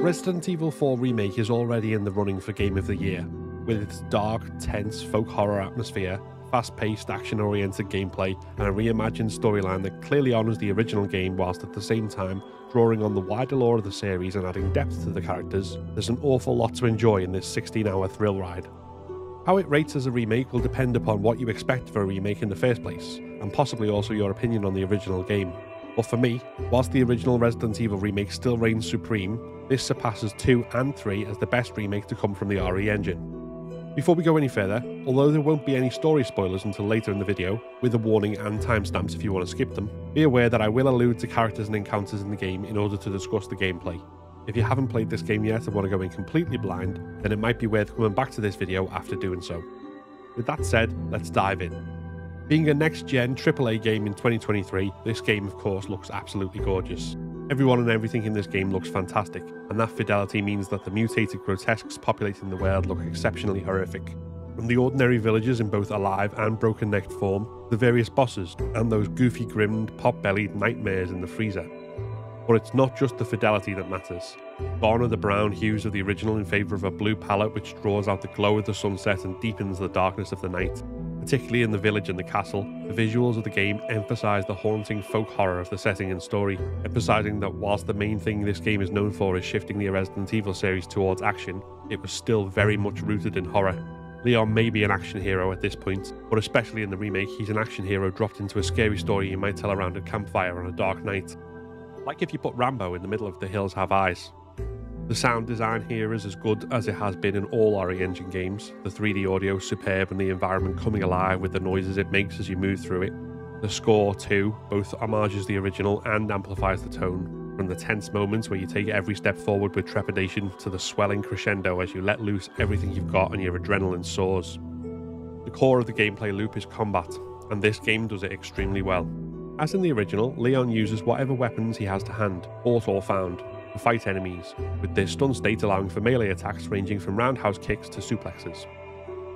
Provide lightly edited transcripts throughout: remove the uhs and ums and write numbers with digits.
Resident Evil 4 Remake is already in the running for Game of the Year, with its dark, tense folk horror atmosphere, fast-paced, action-oriented gameplay, and a reimagined storyline that clearly honours the original game whilst at the same time drawing on the wider lore of the series and adding depth to the characters. There's an awful lot to enjoy in this 16-hour thrill ride. How it rates as a remake will depend upon what you expect for a remake in the first place, and possibly also your opinion on the original game. But for me, whilst the original Resident Evil remake still reigns supreme, this surpasses 2 and 3 as the best remake to come from the RE engine. Before we go any further, although there won't be any story spoilers until later in the video, with a warning and timestamps if you want to skip them, be aware that I will allude to characters and encounters in the game in order to discuss the gameplay. If you haven't played this game yet and want to go in completely blind, then it might be worth coming back to this video after doing so. With that said, let's dive in. Being a next-gen AAA game in 2023, this game of course looks absolutely gorgeous. Everyone and everything in this game looks fantastic, and that fidelity means that the mutated grotesques populating the world look exceptionally horrific. From the ordinary villagers in both alive and broken-necked form, the various bosses, and those goofy grinned, pot-bellied nightmares in the freezer. But it's not just the fidelity that matters. Gone are the brown hues of the original in favour of a blue palette which draws out the glow of the sunset and deepens the darkness of the night. Particularly in the village and the castle, the visuals of the game emphasise the haunting folk horror of the setting and story, emphasising that whilst the main thing this game is known for is shifting the Resident Evil series towards action, it was still very much rooted in horror. Leon may be an action hero at this point, but especially in the remake, he's an action hero dropped into a scary story you might tell around a campfire on a dark night. Like if you put Rambo in the middle of The Hills Have Eyes. The sound design here is as good as it has been in all RE Engine games, the 3D audio superb and the environment coming alive with the noises it makes as you move through it. The score too, both homages the original and amplifies the tone, from the tense moments where you take every step forward with trepidation to the swelling crescendo as you let loose everything you've got and your adrenaline soars. The core of the gameplay loop is combat, and this game does it extremely well. As in the original, Leon uses whatever weapons he has to hand, bought or found, to fight enemies, with their stun state allowing for melee attacks ranging from roundhouse kicks to suplexes.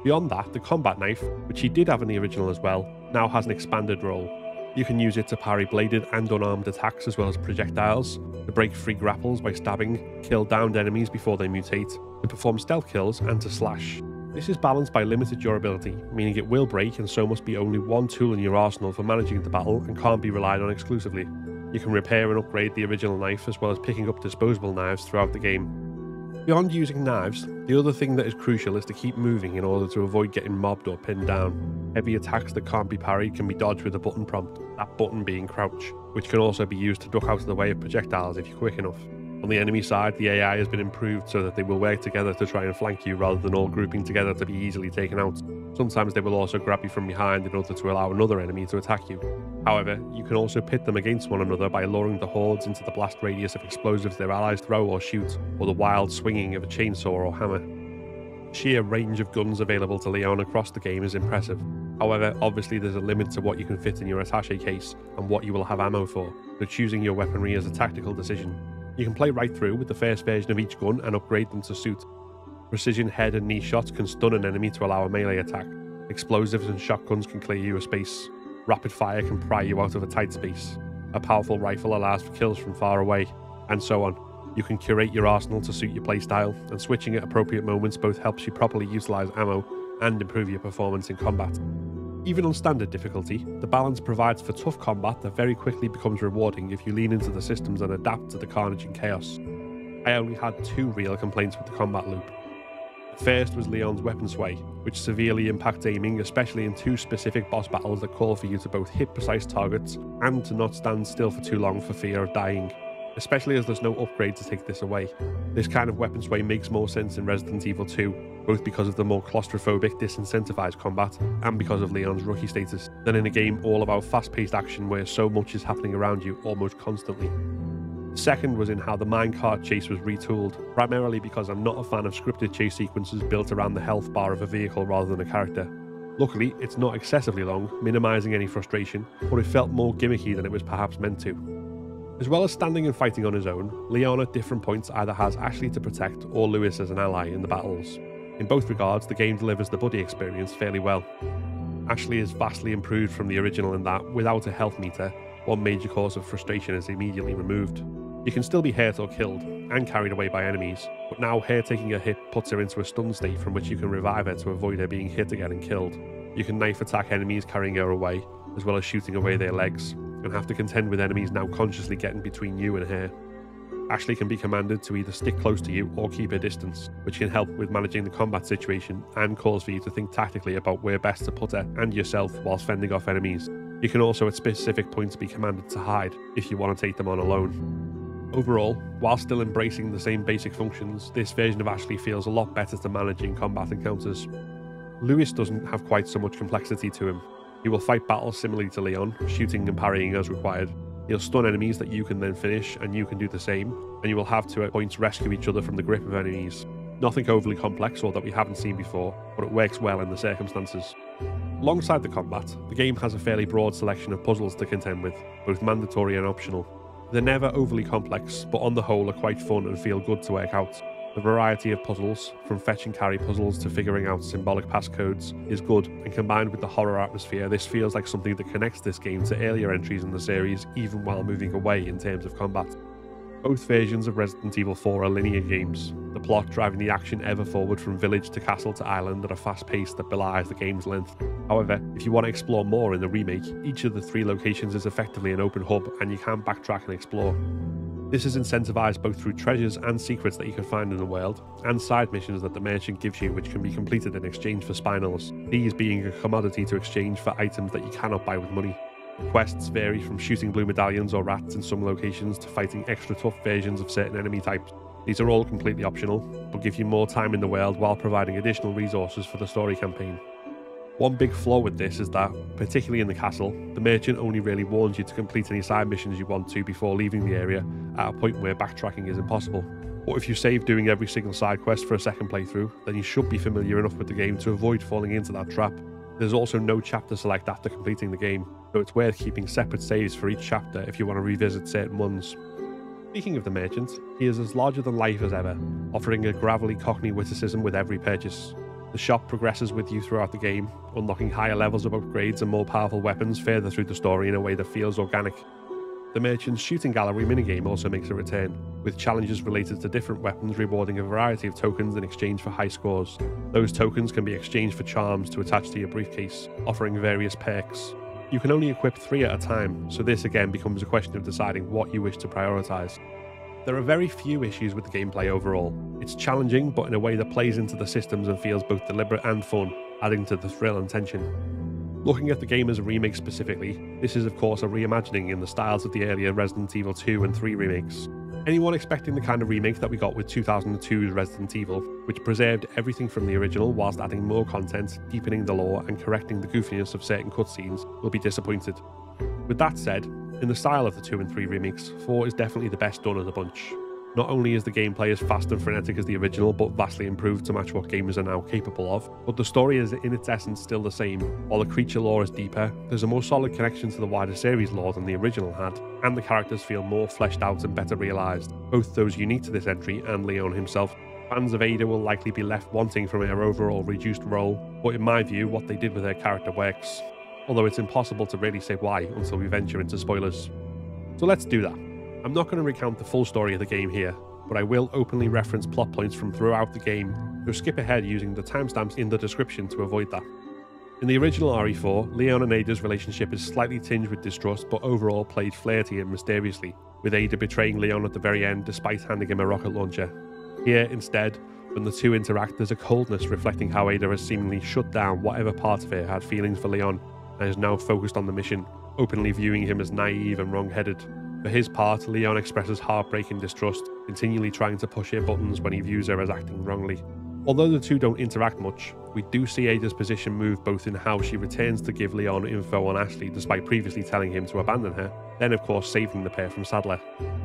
Beyond that, the combat knife, which he did have in the original as well, now has an expanded role. You can use it to parry bladed and unarmed attacks as well as projectiles, to break free grapples by stabbing, kill downed enemies before they mutate, to perform stealth kills and to slash. This is balanced by limited durability, meaning it will break and so must be only one tool in your arsenal for managing the battle and can't be relied on exclusively. You can repair and upgrade the original knife as well as picking up disposable knives throughout the game. Beyond using knives, the other thing that is crucial is to keep moving in order to avoid getting mobbed or pinned down. Heavy attacks that can't be parried can be dodged with a button prompt, that button being crouch, which can also be used to duck out of the way of projectiles if you're quick enough. On the enemy side, the AI has been improved so that they will work together to try and flank you rather than all grouping together to be easily taken out. Sometimes they will also grab you from behind in order to allow another enemy to attack you. However, you can also pit them against one another by luring the hordes into the blast radius of explosives their allies throw or shoot, or the wild swinging of a chainsaw or hammer. The sheer range of guns available to Leon across the game is impressive. However, obviously there's a limit to what you can fit in your attaché case and what you will have ammo for, so choosing your weaponry is a tactical decision. You can play right through with the first version of each gun and upgrade them to suit. Precision head and knee shots can stun an enemy to allow a melee attack. Explosives and shotguns can clear you a space. Rapid fire can pry you out of a tight space. A powerful rifle allows for kills from far away, and so on. You can curate your arsenal to suit your playstyle, and switching at appropriate moments both helps you properly utilise ammo and improve your performance in combat. Even on standard difficulty, the balance provides for tough combat that very quickly becomes rewarding if you lean into the systems and adapt to the carnage and chaos. I only had 2 real complaints with the combat loop. The first was Leon's weapon sway, which severely impacts aiming, especially in 2 specific boss battles that call for you to both hit precise targets and to not stand still for too long for fear of dying, especially as there's no upgrade to take this away. This kind of weapon sway makes more sense in Resident Evil 2, both because of the more claustrophobic, disincentivized combat and because of Leon's rookie status, than in a game all about fast-paced action where so much is happening around you almost constantly. The second was in how the minecart chase was retooled, primarily because I'm not a fan of scripted chase sequences built around the health bar of a vehicle rather than a character. Luckily, it's not excessively long, minimising any frustration, but it felt more gimmicky than it was perhaps meant to. As well as standing and fighting on his own, Leon at different points either has Ashley to protect or Lewis as an ally in the battles. In both regards, the game delivers the buddy experience fairly well. Ashley is vastly improved from the original in that, without a health meter, one major cause of frustration is immediately removed. You can still be hurt or killed, and carried away by enemies, but now her taking a hit puts her into a stun state from which you can revive her to avoid her being hit again and killed. You can knife attack enemies carrying her away, as well as shooting away their legs, and have to contend with enemies now consciously getting between you and her. Ashley can be commanded to either stick close to you or keep her distance, which can help with managing the combat situation and cause for you to think tactically about where best to put her and yourself whilst fending off enemies. You can also at specific points be commanded to hide if you want to take them on alone. Overall, while still embracing the same basic functions, this version of Ashley feels a lot better to manage in combat encounters. Lewis doesn't have quite so much complexity to him. He will fight battles similarly to Leon, shooting and parrying as required. He'll stun enemies that you can then finish, and you can do the same, and you will have to at points rescue each other from the grip of enemies. Nothing overly complex or that we haven't seen before, but it works well in the circumstances. Alongside the combat, the game has a fairly broad selection of puzzles to contend with, both mandatory and optional. They're never overly complex, but on the whole are quite fun and feel good to work out. The variety of puzzles, from fetch and carry puzzles to figuring out symbolic passcodes, is good, and combined with the horror atmosphere, this feels like something that connects this game to earlier entries in the series, even while moving away in terms of combat. Both versions of Resident Evil 4 are linear games, the plot driving the action ever forward from village to castle to island at a fast pace that belies the game's length. However, if you want to explore more in the remake, each of the 3 locations is effectively an open hub and you can backtrack and explore. This is incentivized both through treasures and secrets that you can find in the world, and side missions that the merchant gives you which can be completed in exchange for spinels, these being a commodity to exchange for items that you cannot buy with money. Quests vary from shooting blue medallions or rats in some locations to fighting extra tough versions of certain enemy types. These are all completely optional, but give you more time in the world while providing additional resources for the story campaign. One big flaw with this is that, particularly in the castle, the merchant only really warns you to complete any side missions you want to before leaving the area, at a point where backtracking is impossible. But if you save doing every single side quest for a second playthrough, then you should be familiar enough with the game to avoid falling into that trap. There's also no chapter select after completing the game, so it's worth keeping separate saves for each chapter if you want to revisit certain ones. Speaking of the merchant, he is as larger than life as ever, offering a gravelly cockney witticism with every purchase. The shop progresses with you throughout the game, unlocking higher levels of upgrades and more powerful weapons further through the story in a way that feels organic. The merchant's shooting gallery minigame also makes a return, with challenges related to different weapons rewarding a variety of tokens in exchange for high scores. Those tokens can be exchanged for charms to attach to your briefcase, offering various perks. You can only equip 3 at a time, so this again becomes a question of deciding what you wish to prioritise. There are very few issues with the gameplay overall. It's challenging, but in a way that plays into the systems and feels both deliberate and fun, adding to the thrill and tension. Looking at the game as a remake specifically, this is of course a reimagining in the styles of the earlier Resident Evil 2 and 3 remakes. Anyone expecting the kind of remake that we got with 2002's Resident Evil, which preserved everything from the original whilst adding more content, deepening the lore and correcting the goofiness of certain cutscenes, will be disappointed. With that said, in the style of the 2 and 3 remakes, 4 is definitely the best done of the bunch. Not only is the gameplay as fast and frenetic as the original, but vastly improved to match what gamers are now capable of, but the story is in its essence still the same. While the creature lore is deeper, there's a more solid connection to the wider series lore than the original had, and the characters feel more fleshed out and better realised, both those unique to this entry and Leon himself. Fans of Ada will likely be left wanting from her overall reduced role, but in my view, what they did with her character works. Although it's impossible to really say why until we venture into spoilers. So let's do that. I'm not going to recount the full story of the game here, but I will openly reference plot points from throughout the game, so skip ahead using the timestamps in the description to avoid that. In the original RE4, Leon and Ada's relationship is slightly tinged with distrust, but overall played flirty and mysteriously, with Ada betraying Leon at the very end despite handing him a rocket launcher. Here, instead, when the two interact, there's a coldness reflecting how Ada has seemingly shut down whatever part of her had feelings for Leon, and is now focused on the mission, openly viewing him as naive and wrong-headed. For his part, Leon expresses heartbreak and distrust, continually trying to push her buttons when he views her as acting wrongly. Although the two don't interact much, we do see Ada's position move both in how she returns to give Leon info on Ashley despite previously telling him to abandon her, then of course saving the pair from Sadler.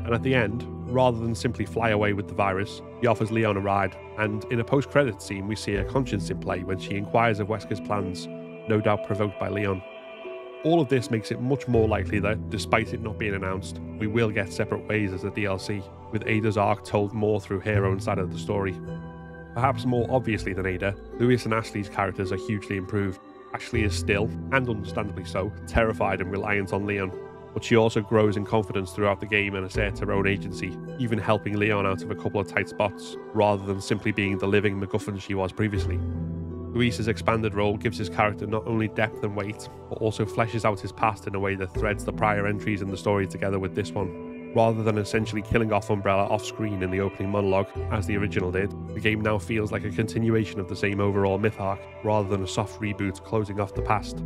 And at the end, rather than simply fly away with the virus, he offers Leon a ride, and in a post-credits scene we see her conscience in play when she inquires of Wesker's plans, no doubt provoked by Leon. All of this makes it much more likely that, despite it not being announced, we will get separate ways as a DLC, with Ada's arc told more through her own side of the story. Perhaps more obviously than Ada, Lewis and Ashley's characters are hugely improved. Ashley is still, and understandably so, terrified and reliant on Leon. but she also grows in confidence throughout the game and asserts her own agency, even helping Leon out of a couple of tight spots, rather than simply being the living MacGuffin she was previously. Luis's expanded role gives his character not only depth and weight, but also fleshes out his past in a way that threads the prior entries in the story together with this one. Rather than essentially killing off Umbrella off-screen in the opening monologue, as the original did, the game now feels like a continuation of the same overall myth arc, rather than a soft reboot closing off the past.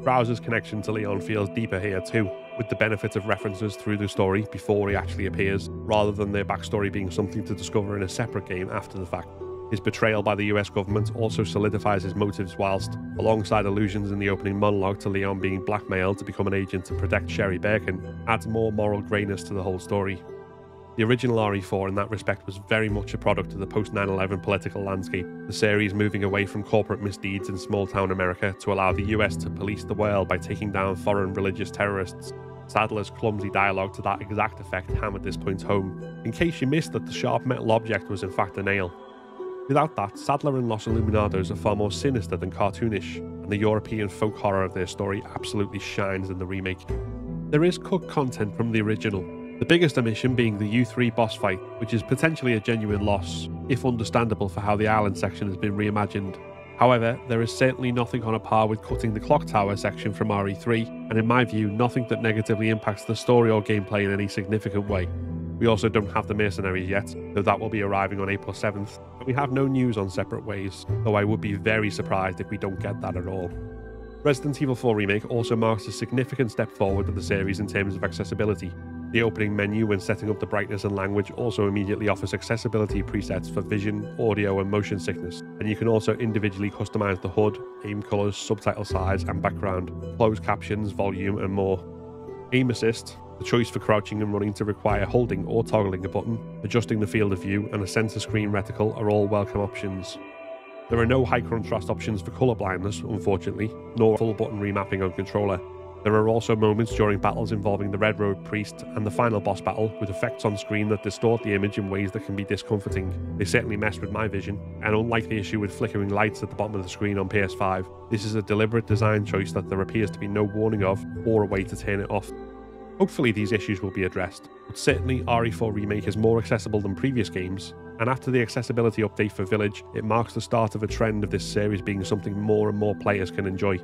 Krauser's connection to Leon feels deeper here too, with the benefit of references through the story before he actually appears, rather than their backstory being something to discover in a separate game after the fact. His betrayal by the US government also solidifies his motives whilst, alongside allusions in the opening monologue to Leon being blackmailed to become an agent to protect Sherry Birkin, adds more moral greyness to the whole story. The original RE4 in that respect was very much a product of the post-9/11 political landscape, the series moving away from corporate misdeeds in small-town America to allow the US to police the world by taking down foreign religious terrorists. Sadler's clumsy dialogue to that exact effect hammered this point home, in case you missed that the sharp metal object was in fact a nail. Without that, Sadler and Los Iluminados are far more sinister than cartoonish, and the European folk horror of their story absolutely shines in the remake. There is cut content from the original, the biggest omission being the U3 boss fight, which is potentially a genuine loss, if understandable for how the island section has been reimagined. However, there is certainly nothing on a par with cutting the clock tower section from RE3, and in my view, nothing that negatively impacts the story or gameplay in any significant way. We also don't have the mercenaries yet, though that will be arriving on April 7th, and we have no news on Separate Ways, though I would be very surprised if we don't get that at all. Resident Evil 4 Remake also marks a significant step forward with the series in terms of accessibility. The opening menu when setting up the brightness and language also immediately offers accessibility presets for vision, audio and motion sickness, and you can also individually customize the HUD, aim colours, subtitle size and background, closed captions, volume and more. Aim assist, the choice for crouching and running to require holding or toggling a button, adjusting the field of view and a center screen reticle are all welcome options. There are no high contrast options for colour blindness, unfortunately, nor full button remapping on controller. There are also moments during battles involving the Red Road Priest and the final boss battle with effects on screen that distort the image in ways that can be discomforting. They certainly mess with my vision, and unlike the issue with flickering lights at the bottom of the screen on PS5, this is a deliberate design choice that there appears to be no warning of or a way to turn it off. Hopefully these issues will be addressed, but certainly RE4 Remake is more accessible than previous games, and after the accessibility update for Village, it marks the start of a trend of this series being something more and more players can enjoy.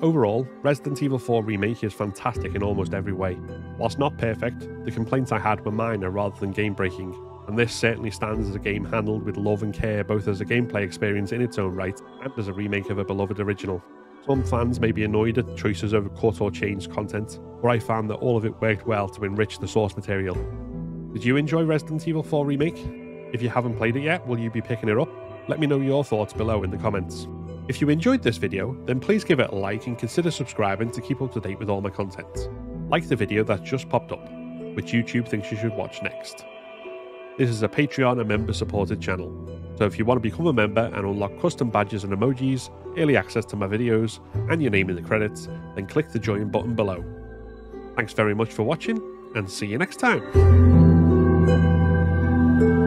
Overall, Resident Evil 4 Remake is fantastic in almost every way. Whilst not perfect, the complaints I had were minor rather than game-breaking, and this certainly stands as a game handled with love and care both as a gameplay experience in its own right and as a remake of a beloved original. Some fans may be annoyed at choices over cut or changed content, but I found that all of it worked well to enrich the source material. Did you enjoy Resident Evil 4 Remake? If you haven't played it yet, will you be picking it up? Let me know your thoughts below in the comments. If you enjoyed this video, then please give it a like and consider subscribing to keep up to date with all my content. Like the video that just popped up, which YouTube thinks you should watch next. This is a Patreon and member supported channel, so if you want to become a member and unlock custom badges and emojis, early access to my videos, and your name in the credits, then click the join button below. Thanks very much for watching, and see you next time.